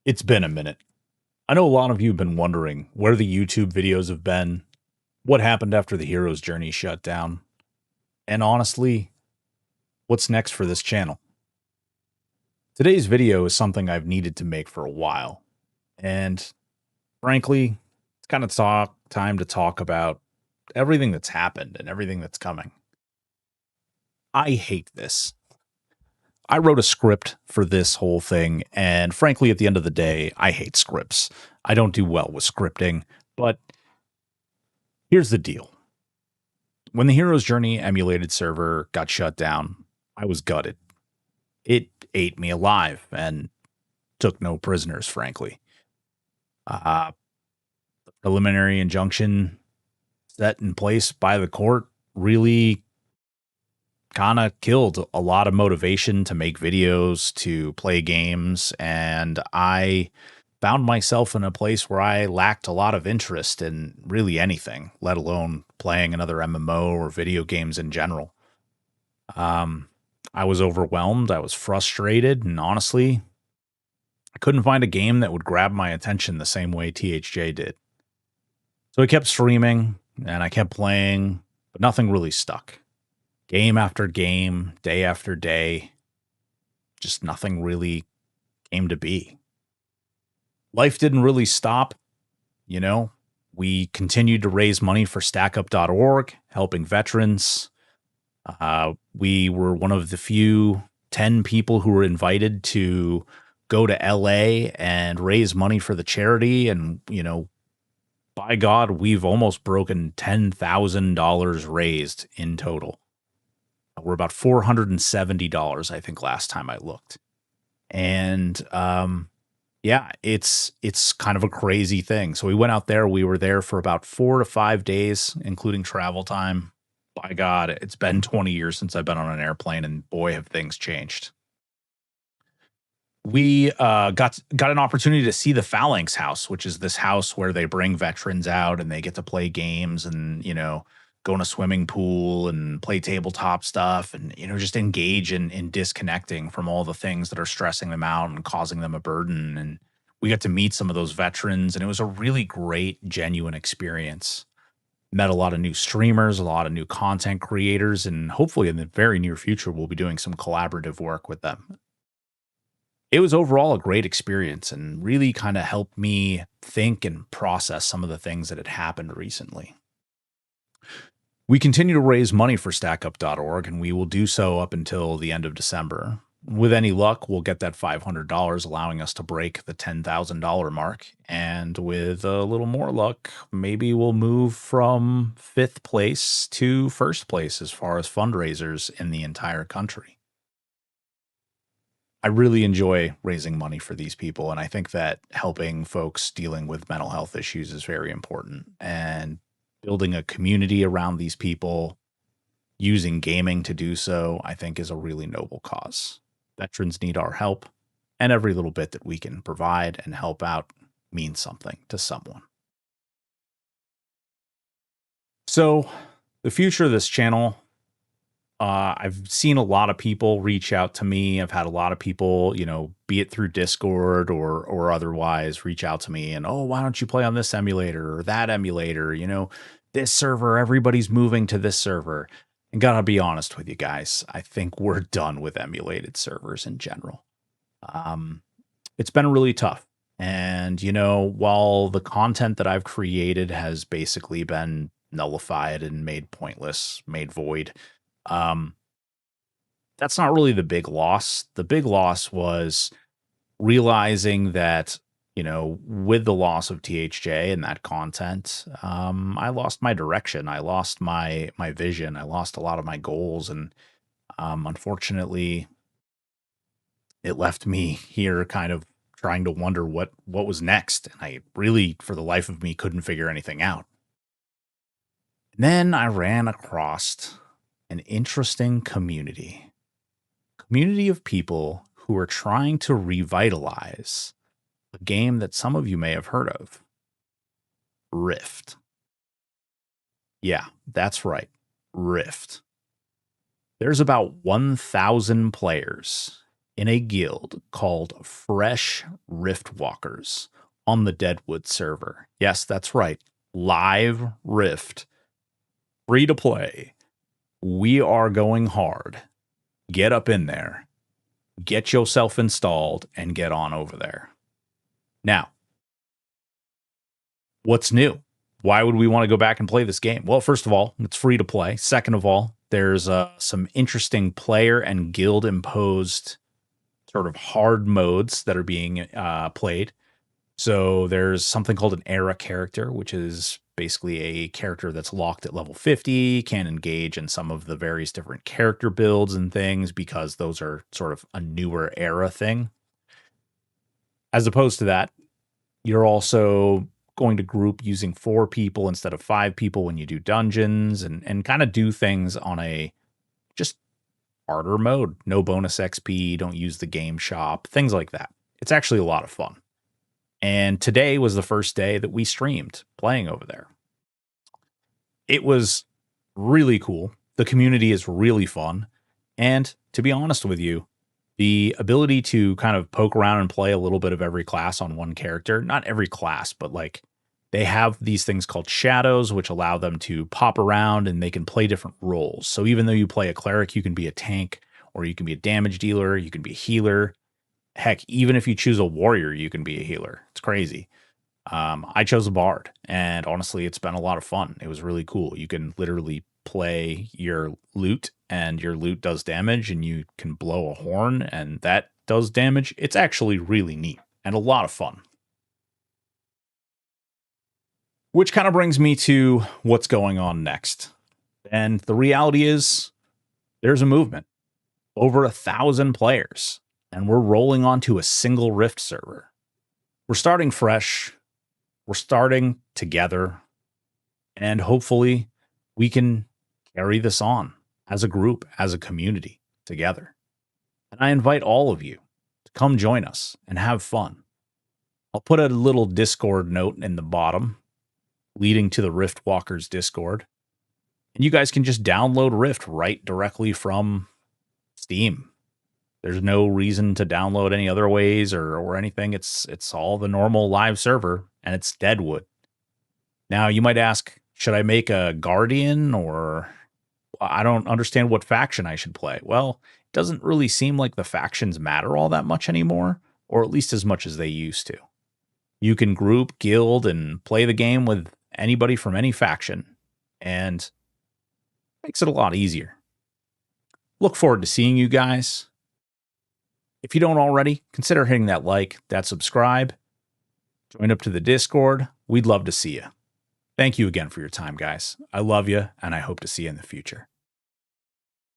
It's been a minute. I know a lot of you have been wondering where the YouTube videos have been, what happened after the hero's journey shut down, and honestly, what's next for this channel. Today's video is something I've needed to make for a while, and frankly, it's kind of time to talk about everything that's happened and everything that's coming. I hate this. I wrote a script for this whole thing, and frankly, at the end of the day, I hate scripts. I don't do well with scripting, but here's the deal. When the Hero's Journey emulated server got shut down, I was gutted. It ate me alive and took no prisoners, frankly. The preliminary injunction set in place by the court really kind of killed a lot of motivation to make videos, to play games, and I found myself in a place where I lacked a lot of interest in really anything, let alone playing another MMO or video games in general. I was overwhelmed, I was frustrated, and honestly, I couldn't find a game that would grab my attention the same way THJ did. So I kept streaming and I kept playing, but nothing really stuck. Game after game, day after day, just nothing really came to be. Life didn't really stop, you know. We continued to raise money for stackup.org, helping veterans. We were one of the few 10 people who were invited to go to LA and raise money for the charity. And, by God, we've almost broken $10,000 raised in total. We're about $470, I think, last time I looked. And yeah, it's kind of a crazy thing. So we went out there. We were there for about 4 to 5 days, including travel time. By God, it's been 20 years since I've been on an airplane, and boy, have things changed. We got an opportunity to see the Phalanx House, which is this house where they bring veterans out and they get to play games and, go in a swimming pool and play tabletop stuff and, just engage in disconnecting from all the things that are stressing them out and causing them a burden. And we got to meet some of those veterans, and it was a really great, genuine experience. Met a lot of new streamers, a lot of new content creators, and hopefully in the very near future, we'll be doing some collaborative work with them. It was overall a great experience and really kind of helped me think and process some of the things that had happened recently. We continue to raise money for stackup.org, and we will do so up until the end of December. With any luck, we'll get that $500, allowing us to break the $10,000 mark. And with a little more luck, maybe we'll move from 5th place to 1st place as far as fundraisers in the entire country. I really enjoy raising money for these people, and I think that helping folks dealing with mental health issues is very important. And building a community around these people, using gaming to do so, I think is a really noble cause. Veterans need our help, and every little bit that we can provide and help out means something to someone. So, the future of this channel, I've seen a lot of people reach out to me. I've had a lot of people, be it through Discord or otherwise, reach out to me and, oh, why don't you play on this emulator or that emulator? This server, everybody's moving to this server. And gotta be honest with you guys, I think we're done with emulated servers in general. It's been really tough. And, while the content that I've created has basically been nullified and made pointless, made void, that's not really the big loss. The big loss was realizing that, with the loss of THJ and that content, I lost my direction. I lost my vision. I lost a lot of my goals. And unfortunately, it left me here kind of trying to wonder what was next. And I really, for the life of me, couldn't figure anything out. And then I ran across an interesting community of people who are trying to revitalize a game that some of you may have heard of, Rift. Yeah, that's right, Rift. There's about 1,000 players in a guild called Fresh Riftwalkers on the Deadwood server. Yes, that's right. Live Rift. Free to play. We are going hard. Get up in there. Get yourself installed and get on over there. Now, what's new? Why would we want to go back and play this game? Well, first of all, it's free to play. Second of all, there's some interesting player and guild imposed sort of hard modes that are being played. So there's something called an era character, which is basically a character that's locked at level 50, can engage in some of the various different character builds and things because those are sort of a newer era thing. As opposed to that, you're also going to group using 4 people instead of 5 people when you do dungeons and kind of do things on a just harder mode. No bonus XP, don't use the game shop, things like that. It's actually a lot of fun. And today was the first day that we streamed playing over there. It was really cool. The community is really fun. And to be honest with you, the ability to kind of poke around and play a little bit of every class on one character, not every class, but like they have these things called shadows, which allow them to pop around and they can play different roles. So even though you play a cleric, you can be a tank or you can be a damage dealer, you can be a healer. Heck, even if you choose a warrior, you can be a healer. It's crazy. I chose a bard, and honestly, it's been a lot of fun. It was really cool. You can literally play your lute, and your lute does damage, and you can blow a horn, and that does damage. It's actually really neat and a lot of fun. Which kind of brings me to what's going on next. And the reality is, there's a movement. Over 1,000 players. And we're rolling onto a single Rift server. We're starting fresh. We're starting together. And hopefully we can carry this on as a group, as a community together. And I invite all of you to come join us and have fun. I'll put a little Discord note in the bottom leading to the Riftwalkers Discord. And you guys can just download Rift right directly from Steam. There's no reason to download any other ways or anything. It's all the normal live server, and it's Deadwood. Now, you might ask, should I make a Guardian, or I don't understand what faction I should play? Well, it doesn't really seem like the factions matter all that much anymore, or at least as much as they used to. You can group, guild, and play the game with anybody from any faction, and it makes it a lot easier. Look forward to seeing you guys. If you don't already, consider hitting that like, that subscribe, join up to the Discord. We'd love to see you. Thank you again for your time, guys. I love you, and I hope to see you in the future.